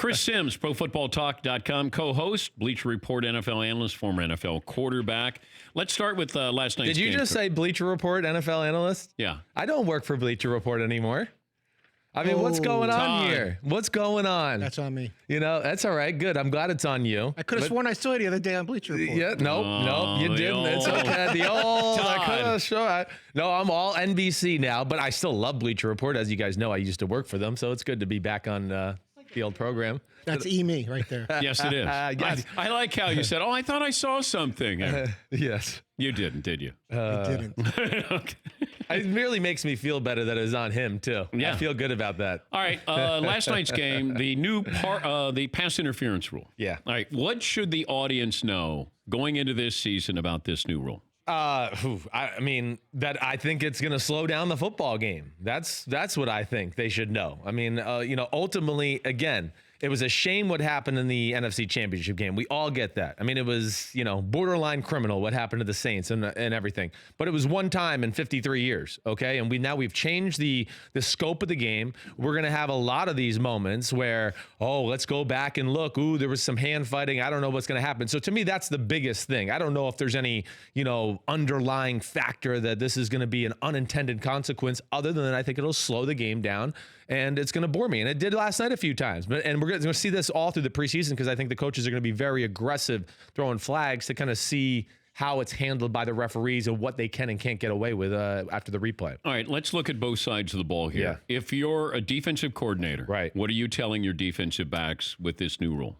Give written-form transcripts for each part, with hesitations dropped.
Chris Sims, ProFootballTalk.com, co-host, Bleacher Report NFL analyst, former NFL quarterback. Let's start with last night's game. Did you just say Bleacher Report NFL analyst? Yeah. I don't work for Bleacher Report anymore. I mean, what's going on here? What's going on? That's on me. You know, that's all right. Good. I'm glad it's on you. I could have sworn I saw you the other day on Bleacher Report. Yeah, nope, you didn't. It's okay. The old, I could have sure. No, I'm all NBC now, but I still love Bleacher Report. As you guys know, I used to work for them, so it's good to be back on the old program. That's me right there. Yes, it is. Yes. I like how you said, I thought I saw something. Yes. You didn't, did you? I didn't. Okay. It really makes me feel better that it's on him, too. Yeah. I feel good about that. All right. Last night's game, the new the pass interference rule. Yeah. All right. What should the audience know going into this season about this new rule? I mean, that I think it's going to slow down the football game. That's what I think they should know. I mean, ultimately, again, it was a shame what happened in the NFC Championship game. We all get that. I mean, it was, borderline criminal what happened to the Saints and everything. But it was one time in 53 years, okay? And we've changed the scope of the game. We're going to have a lot of these moments where, let's go back and look. Ooh, there was some hand fighting. I don't know what's going to happen. So to me, that's the biggest thing. I don't know if there's any, underlying factor that this is going to be an unintended consequence other than I think it'll slow the game down and it's going to bore me. And it did last night a few times. And we're going to see this all through the preseason because I think the coaches are going to be very aggressive throwing flags to kind of see how it's handled by the referees and what they can and can't get away with after the replay. All right, let's look at both sides of the ball here. Yeah. If you're a defensive coordinator, right, what are you telling your defensive backs with this new rule?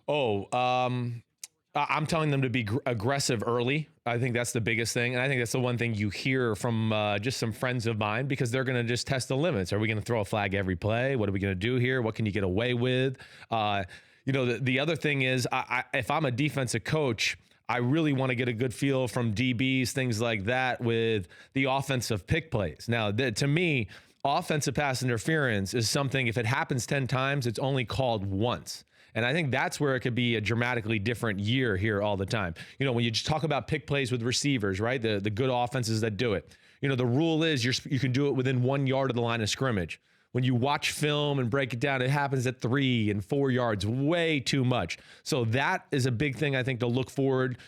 I'm telling them to be aggressive early. I think that's the biggest thing. And I think that's the one thing you hear from just some friends of mine because they're going to just test the limits. Are we going to throw a flag every play? What are we going to do here? What can you get away with? The other thing is if I'm a defensive coach, I really want to get a good feel from DBs, things like that with the offensive pick plays. Now, to me, offensive pass interference is something, if it happens 10 times, it's only called once. And I think that's where it could be a dramatically different year here all the time. When you just talk about pick plays with receivers, right? The good offenses that do it. The rule is you can do it within 1 yard of the line of scrimmage. When you watch film and break it down, it happens at 3 and 4 yards, way too much. So that is a big thing I think to look forward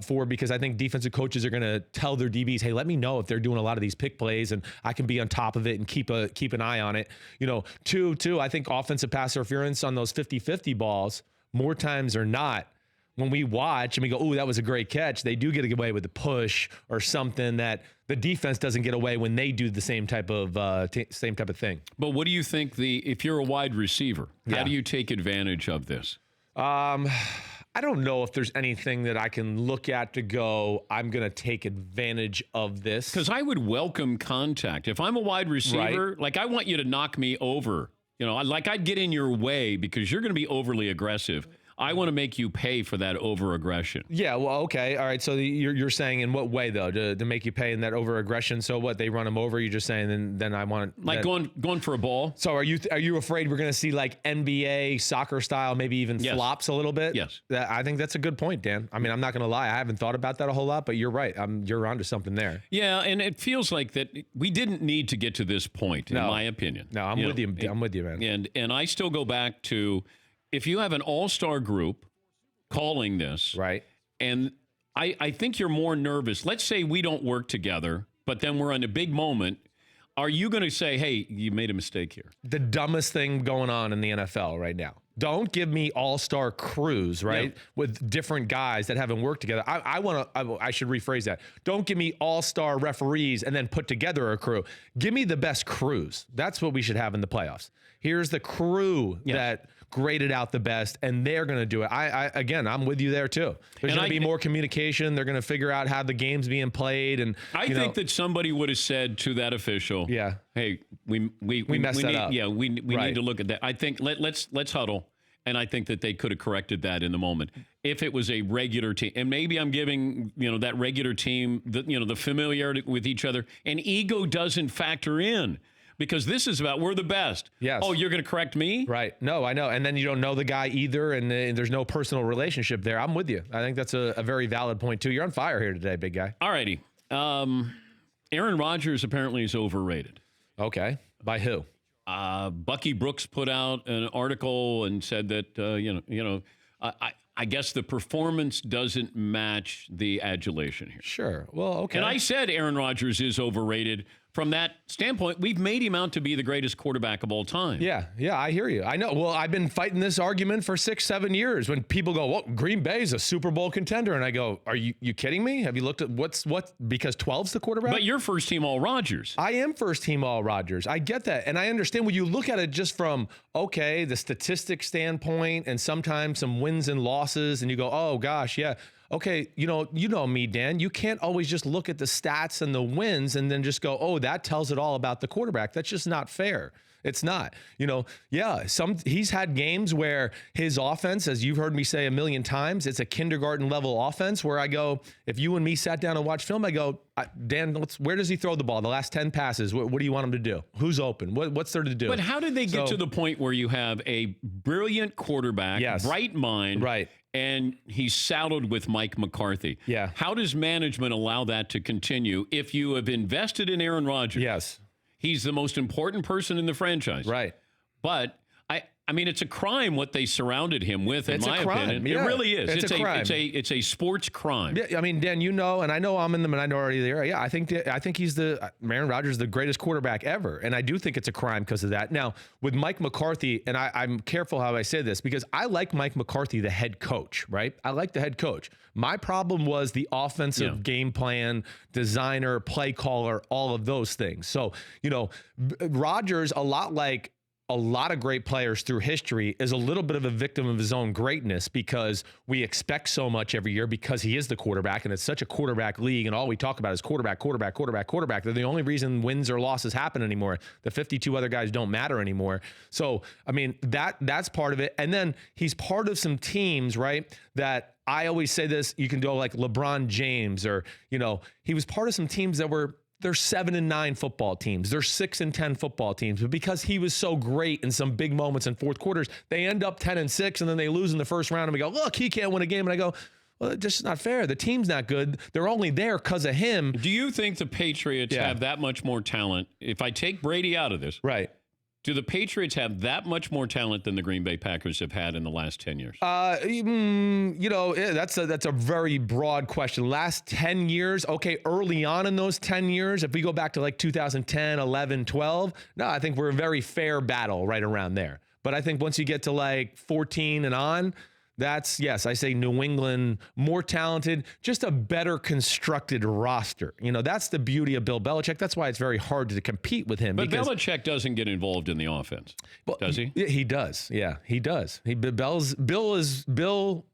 for because I think defensive coaches are going to tell their DBs, hey, let me know if they're doing a lot of these pick plays and I can be on top of it and keep an eye on it. Two, I think offensive pass interference on those 50-50 balls, more times or not, when we watch and we go, ooh, that was a great catch, they do get away with the push or something that the defense doesn't get away when they do the same type of thing. But what do you think if you're a wide receiver, how do you take advantage of this? I don't know if there's anything that I can look at to go, I'm going to take advantage of this. Because I would welcome contact. If I'm a wide receiver, right, I want you to knock me over. I'd get in your way because you're going to be overly aggressive. I want to make you pay for that over-aggression. Yeah, well, okay. All right, so you're saying in what way, though, to make you pay in that over-aggression? So what, they run them over? You're just saying then I want... going for a ball. So are you afraid we're going to see like NBA soccer style, maybe even flops a little bit? Yes. I think that's a good point, Dan. I mean, I'm not going to lie. I haven't thought about that a whole lot, but you're right. You're onto something there. Yeah, and it feels like that we didn't need to get to this point, in my opinion. No, I'm with you. I'm with you, man. And I still go back to... If you have an all-star group calling this, right, and I think you're more nervous. Let's say we don't work together, but then we're in a big moment. Are you going to say, hey, you made a mistake here? The dumbest thing going on in the NFL right now. Don't give me all-star crews, right, with different guys that haven't worked together. I should rephrase that. Don't give me all-star referees and then put together a crew. Give me the best crews. That's what we should have in the playoffs. Here's the crew that graded out the best, and they're going to do it. Again, I'm with you there too. There's going to be more communication. They're going to figure out how the game's being played, and I think that somebody would have said to that official, hey, we messed that up. Yeah, we need to look at that. I think let's huddle. And I think that they could have corrected that in the moment if it was a regular team. And maybe I'm giving that regular team the familiarity with each other, and ego doesn't factor in because this is about we're the best. Yes. Oh, you're going to correct me? Right. No, I know. And then you don't know the guy either, and there's no personal relationship there. I'm with you. I think that's a very valid point too. You're on fire here today, big guy. All righty. Aaron Rodgers apparently is overrated. Okay. By who? Bucky Brooks put out an article and said that I guess the performance doesn't match the adulation here. Sure. Well, okay. And I said Aaron Rodgers is overrated. From that standpoint, we've made him out to be the greatest quarterback of all time. Yeah, I hear you. I know. Well, I've been fighting this argument for 6-7 years. When people go, "Well, Green Bay's a Super Bowl contender," and I go, "Are you kidding me? Have you looked at what? Because 12's the quarterback?" But you're first team all Rodgers. I am first team all Rodgers. I get that, and I understand when you look at it just from the statistic standpoint, and sometimes some wins and losses, and you go, "Oh gosh, yeah." Okay, you know me, Dan. You can't always just look at the stats and the wins and then just go, "Oh, that tells it all about the quarterback." That's just not fair. It's not. He's had games where his offense, as you've heard me say a million times, it's a kindergarten level offense where I go, if you and me sat down and watched film, I go, Dan, where does he throw the ball? The last 10 passes, what do you want him to do? Who's open? What's there to do? But how did they get to the point where you have a brilliant quarterback, bright mind, right? And he's saddled with Mike McCarthy. Yeah. How does management allow that to continue if you have invested in Aaron Rodgers? Yes. He's the most important person in the franchise. Right. But I mean, it's a crime what they surrounded him with, in my opinion. Yeah. It really is. It's a crime. It's a sports crime. Yeah, I mean, Dan, and I know I'm in the minority there. Yeah, I think he's Aaron Rodgers, the greatest quarterback ever, and I do think it's a crime because of that. Now, with Mike McCarthy, and I'm careful how I say this because I like Mike McCarthy, the head coach, right? I like the head coach. My problem was the offensive game plan, designer, play caller, all of those things. So, Rodgers, a lot like a lot of great players through history, is a little bit of a victim of his own greatness because we expect so much every year because he is the quarterback and it's such a quarterback league and all we talk about is quarterback. They're the only reason wins or losses happen anymore. The 52 other guys don't matter anymore. So, I mean, that's part of it. And then he's part of some teams, right, that I always say this, you can go like LeBron James or, he was part of some teams that were they're 7-9 football teams. They're 6-10 football teams. But because he was so great in some big moments in fourth quarters, they end up 10-6 and then they lose in the first round. And we go, look, he can't win a game. And I go, well, it's just not fair. The team's not good. They're only there because of him. Do you think the Patriots have that much more talent? If I take Brady out of this, right? Do the Patriots have that much more talent than the Green Bay Packers have had in the last 10 years? That's a very broad question. Last 10 years, okay, early on in those 10 years, if we go back to like 2010, 11, 12, no, I think we're a very fair battle right around there. But I think once you get to like 14 and on, that's, yes, I say New England, more talented, just a better constructed roster. That's the beauty of Bill Belichick. That's why it's very hard to compete with him. But Belichick doesn't get involved in the offense, does he? He does. Yeah, he does. Bill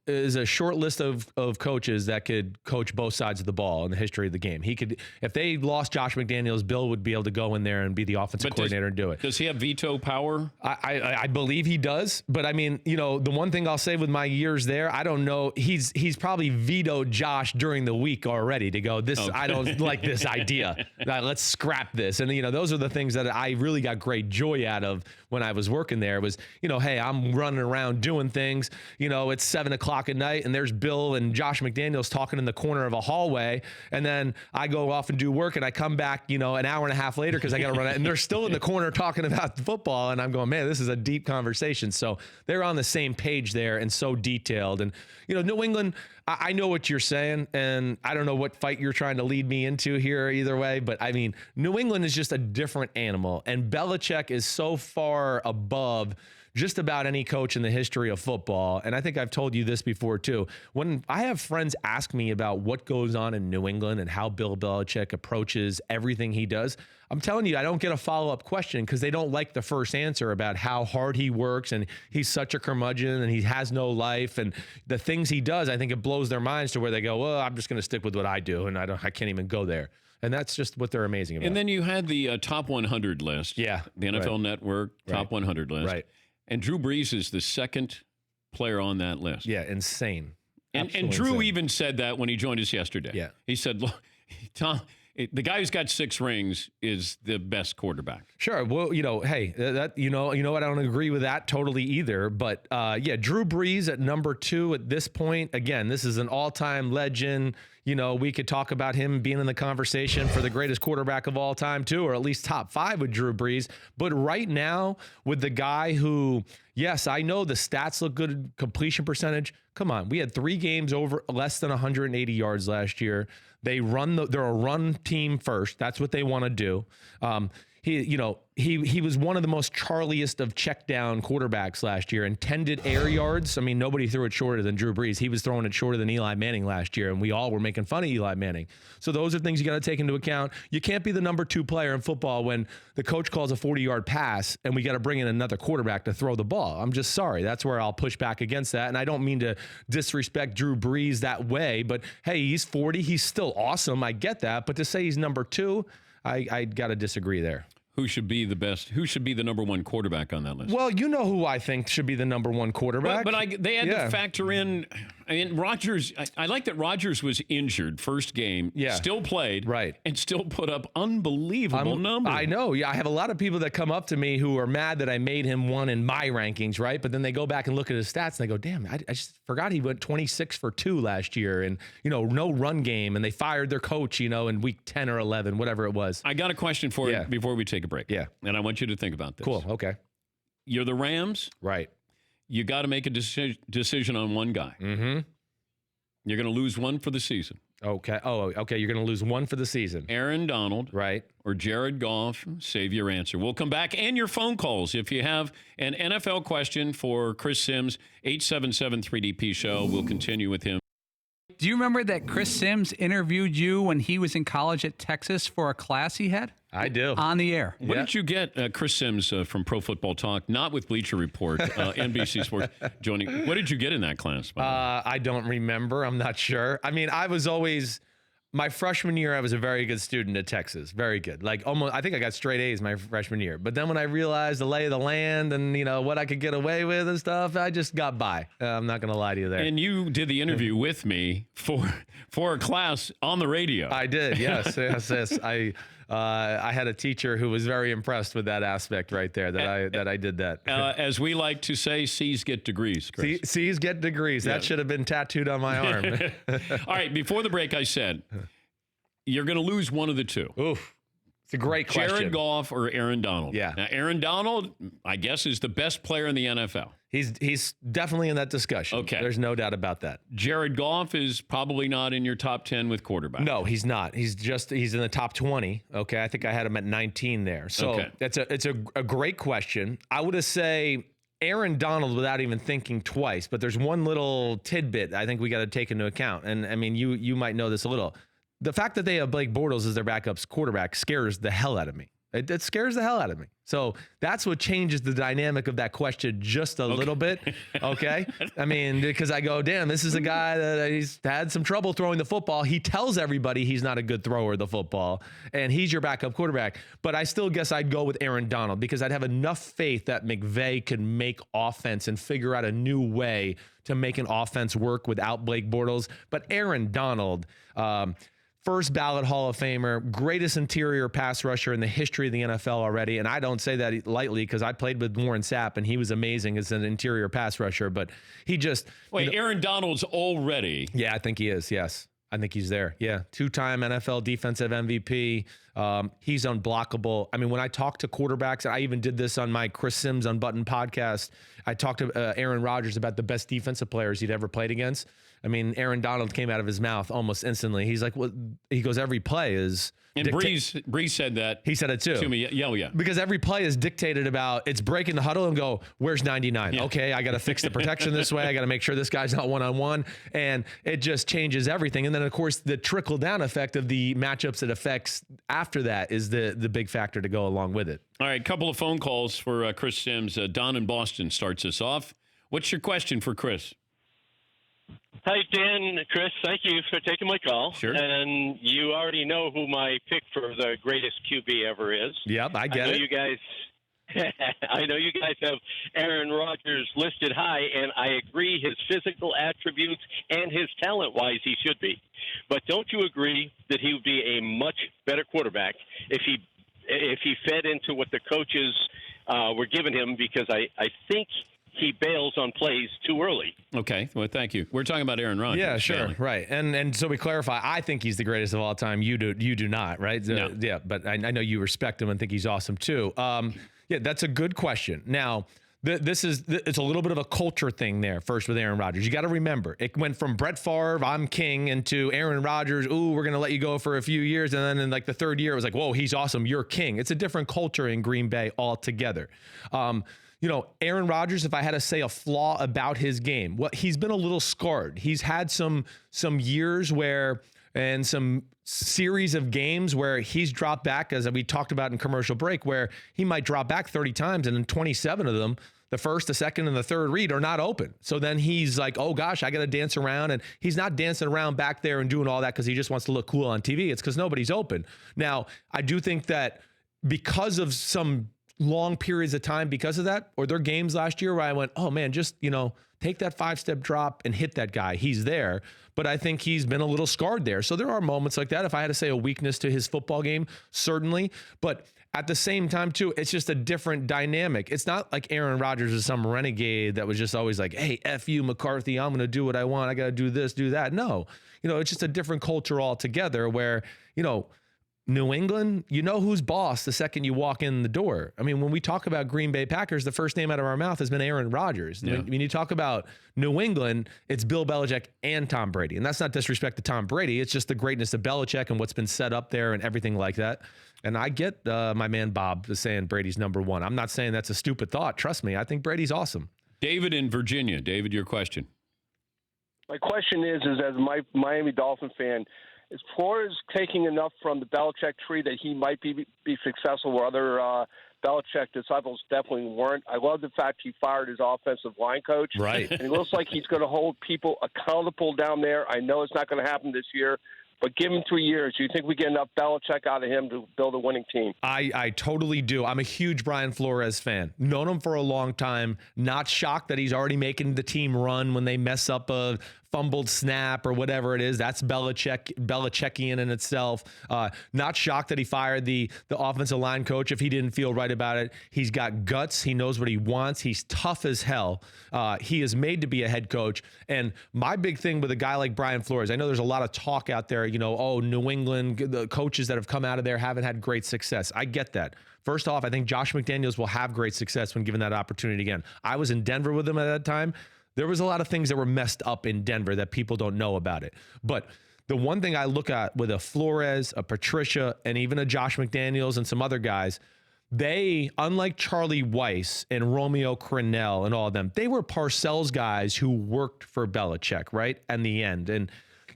is a short list of coaches that could coach both sides of the ball in the history of the game. He could, if they lost Josh McDaniels, Bill would be able to go in there and be the offensive coordinator and do it. Does he have veto power? I believe he does. But I mean, the one thing I'll say with my years there, I don't know. He's probably vetoed Josh during the week already to go, this, okay. I don't like this idea. Let's scrap this. And, those are the things that I really got great joy out of when I was working there was, hey, I'm running around doing things, it's 7 o'clock at night and there's Bill and Josh McDaniels talking in the corner of a hallway. And then I go off and do work and I come back, an hour and a half later because I got to run out and they're still in the corner talking about football. And I'm going, man, this is a deep conversation. So they're on the same page there and so detailed. And, New England, I know what you're saying, and I don't know what fight you're trying to lead me into here either way, but I mean, New England is just a different animal, and Belichick is so far above just about any coach in the history of football. And I think I've told you this before too. When I have friends ask me about what goes on in New England and how Bill Belichick approaches everything he does, I'm telling you, I don't get a follow-up question because they don't like the first answer about how hard he works and he's such a curmudgeon and he has no life and the things he does. I think it blows their minds to where they go, well, I'm just going to stick with what I do and I can't even go there. And that's just what they're amazing about. And then you had the top 100 list. Yeah. The NFL Network top 100 list. Right. And Drew Brees is the second player on that list. Yeah, insane. And Drew insane. Even said that when he joined us yesterday. Yeah. He said, look, Tom, the guy who's got 6 rings is the best quarterback. Sure. Well, hey, what? I don't agree with that totally either. But Drew Brees at number 2 at this point. Again, this is an all-time legend. we could talk about him being in the conversation for the greatest quarterback of all time too, or at least top 5 with Drew Brees. But right now with the guy who, yes, I know the stats look good, completion percentage. Come on, we had 3 games over less than 180 yards last year. They're a run team first. That's what they want to do. He was one of the most Charliest of check down quarterbacks last year. Intended air yards, I mean, nobody threw it shorter than Drew Brees. He was throwing it shorter than Eli Manning last year, and we all were making fun of Eli Manning. So those are things you got to take into account. You can't be the number 2 player in football when the coach calls a 40-yard pass and we got to bring in another quarterback to throw the ball. I'm just sorry. That's where I'll push back against that. And I don't mean to disrespect Drew Brees that way, but hey, he's 40. He's still awesome. I get that. But to say he's number 2, I got to disagree there. Who should be the best? Who should be the number 1 quarterback on that list? Well, you know who I think should be the number 1 quarterback. But they had to factor in. I mean, Rodgers. I like that Rodgers was injured first game. Yeah. Still played. Right. And still put up unbelievable numbers. I know. Yeah, I have a lot of people that come up to me who are mad that I made him 1 in my rankings, right? But then they go back and look at his stats and they go, "Damn, I just forgot he went 26 for 2 last year, and no run game, and they fired their coach, in week 10 or 11, whatever it was." I got a question for you before we take a break. Yeah. And I want you to think about this. Cool. Okay. You're the Rams. Right. You got to make a decision on one guy. Mm-hmm. You're going to lose one for the season. Okay. Oh, okay. You're going to lose one for the season. Aaron Donald. Right. Or Jared Goff. Save your answer. We'll come back, and your phone calls. If you have an NFL question for Chris Sims, 877-3DP show. We'll continue with him. Do you remember that Chris Sims interviewed you when he was in college at Texas for a class he had? I do. On the air. What did you get, Chris Sims from Pro Football Talk, not with Bleacher Report, NBC Sports, joining? What did you get in that class? I don't remember. I'm not sure. I mean, I was always... My freshman year, I was a very good student at Texas. Very good. Like almost, I think I got straight A's my freshman year. But then when I realized the lay of the land and, what I could get away with and stuff, I just got by. I'm not going to lie to you there. And you did the interview with me for a class on the radio. I did. Yes. I had a teacher who was very impressed with that aspect right there, that I did that. As we like to say, C's get degrees, Chris. C's get degrees. That should have been tattooed on my arm. All right. Before the break, I said, you're going to lose one of the two. Oof. It's a great question. Jared Goff or Aaron Donald. Yeah. Now, Aaron Donald, I guess, is the best player in the NFL. He's definitely in that discussion. Okay. There's no doubt about that. Jared Goff is probably not in your top 10 with quarterback. No, he's not. He's in the top 20. Okay. I think I had him at 19 there. So it's a great question. I would say Aaron Donald without even thinking twice, but there's one little tidbit I think we got to take into account. And I mean, you might know this a little. The fact that they have Blake Bortles as their backup quarterback scares the hell out of me. It scares the hell out of me. So that's what changes the dynamic of that question just a little bit. Okay. I mean, because I go, damn, this is a guy that he's had some trouble throwing the football. He tells everybody he's not a good thrower of the football, and he's your backup quarterback. But I still guess I'd go with Aaron Donald because I'd have enough faith that McVay could make offense and figure out a new way to make an offense work without Blake Bortles. But Aaron Donald, first ballot Hall of Famer, greatest interior pass rusher in the history of the NFL already. And I don't say that lightly because I played with Warren Sapp and he was amazing as an interior pass rusher. But he just... Wait, Aaron Donald's already... Yeah, I think he is, yes. I think he's there. Yeah, 2-time NFL defensive MVP. He's unblockable. I mean, when I talk to quarterbacks, I even did this on my Chris Sims Unbuttoned podcast. I talked to Aaron Rodgers about the best defensive players he'd ever played against. I mean, Aaron Donald came out of his mouth almost instantly. He's like, "Well," he goes, "Every play is." And Brees said that. He said it too. To me, yeah. Because every play is dictated about it's breaking the huddle and go, "Where's 99?" Yeah. Okay, I got to fix the protection this way. I got to make sure this guy's not one-on-one, and it just changes everything. And then of course the trickle down effect of the matchups it affects after that is the big factor to go along with it. All right, couple of phone calls for Chris Sims. Don in Boston starts us off. What's your question for Chris? Hi, Dan, Chris. Thank you for taking my call. Sure. And you already know who my pick for the greatest QB ever is. Yep, I get it. You guys, I know you guys have Aaron Rodgers listed high, and I agree his physical attributes and his talent-wise he should be. But don't you agree that he would be a much better quarterback if he fed into what the coaches were giving him? Because I think he bails on plays too early. Okay, well, thank you. We're talking about Aaron Rodgers. Yeah, sure, Stanley. right. And so we clarify. I think he's the greatest of all time. You do not, right? No. Yeah, but I know you respect him and think he's awesome too. Yeah, that's a good question. Now, it's a little bit of a culture thing there. First with Aaron Rodgers, you got to remember it went from Brett Favre, I'm king, into Aaron Rodgers. Ooh, we're gonna let you go for a few years, and then in like the third year, it was like, whoa, he's awesome, you're king. It's a different culture in Green Bay altogether. Aaron Rodgers, if I had to say a flaw about his game, he's been a little scarred. He's had some years and some series of games where he's dropped back, as we talked about in commercial break, where he might drop back 30 times, and in 27 of them, the first, the second, and the third read are not open. So then he's like, oh gosh, I got to dance around. And he's not dancing around back there and doing all that because he just wants to look cool on TV. It's because nobody's open. Now, I do think that because of some long periods of time because of that, or their games last year where I went, oh man, just, take that 5-step drop and hit that guy. He's there. But I think he's been a little scarred there. So there are moments like that. If I had to say a weakness to his football game, certainly. But at the same time, too, it's just a different dynamic. It's not like Aaron Rodgers is some renegade that was just always like, hey, F you, McCarthy, I'm going to do what I want. I got to do this, do that. No, it's just a different culture altogether where, New England, you know who's boss the second you walk in the door. I mean, when we talk about Green Bay Packers, the first name out of our mouth has been Aaron Rodgers. Yeah. When you talk about New England, it's Bill Belichick and Tom Brady. And that's not disrespect to Tom Brady. It's just the greatness of Belichick and what's been set up there and everything like that. And I get my man Bob saying Brady's number one. I'm not saying that's a stupid thought. Trust me, I think Brady's awesome. David in Virginia. David, your question. My question is as my Miami Dolphin fan, is Flores taking enough from the Belichick tree that he might be successful where other Belichick disciples definitely weren't? I love the fact he fired his offensive line coach. Right. And it looks like he's going to hold people accountable down there. I know it's not going to happen this year, but give him 3 years. Do you think we get enough Belichick out of him to build a winning team? I totally do. I'm a huge Brian Flores fan. Known him for a long time. Not shocked that he's already making the team run when they mess up a fumbled snap or whatever it is. That's Belichickian in itself. Not shocked that he fired the offensive line coach if he didn't feel right about it. He's got guts. He knows what he wants. He's tough as hell. He is made to be a head coach. And my big thing with a guy like Brian Flores, I know there's a lot of talk out there, New England, the coaches that have come out of there haven't had great success. I get that. First off, I think Josh McDaniels will have great success when given that opportunity again. I was in Denver with him at that time. There was a lot of things that were messed up in Denver that people don't know about it. But the one thing I look at with a Flores, a Patricia, and even a Josh McDaniels and some other guys, they, unlike Charlie Weiss and Romeo Crennel and all of them, they were Parcells guys who worked for Belichick, right? In the end. And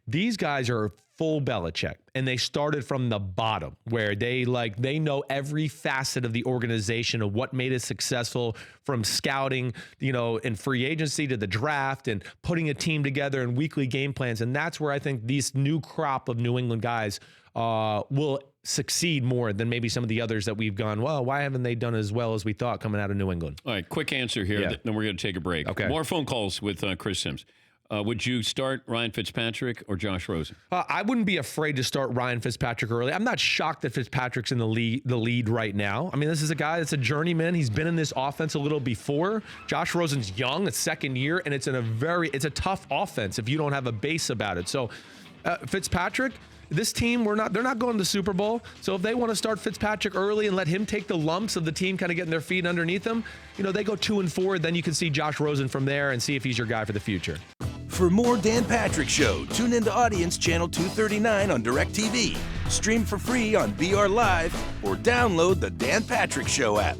these guys are full Belichick, and they started from the bottom where they know every facet of the organization of what made it successful, from scouting, in free agency to the draft and putting a team together and weekly game plans. And that's where I think these new crop of New England guys will succeed more than maybe some of the others that we've gone, well, why haven't they done as well as we thought coming out of New England? All right, quick answer here, Yeah. then we're going to take a break. Okay. More phone calls with Chris Sims. Would you start Ryan Fitzpatrick or Josh Rosen? I wouldn't be afraid to start Ryan Fitzpatrick early. I'm not shocked that Fitzpatrick's in the lead right now. I mean, this is a guy that's a journeyman. He's been in this offense a little before. Josh Rosen's young, it's second year, and it's a tough offense if you don't have a base about it. So Fitzpatrick, this team, they're not going to the Super Bowl. So if they want to start Fitzpatrick early and let him take the lumps of the team kind of getting their feet underneath them, they go 2-4, then you can see Josh Rosen from there and see if he's your guy for the future. For more Dan Patrick Show, tune into Audience Channel 239 on DirecTV. Stream for free on BR Live or download the Dan Patrick Show app.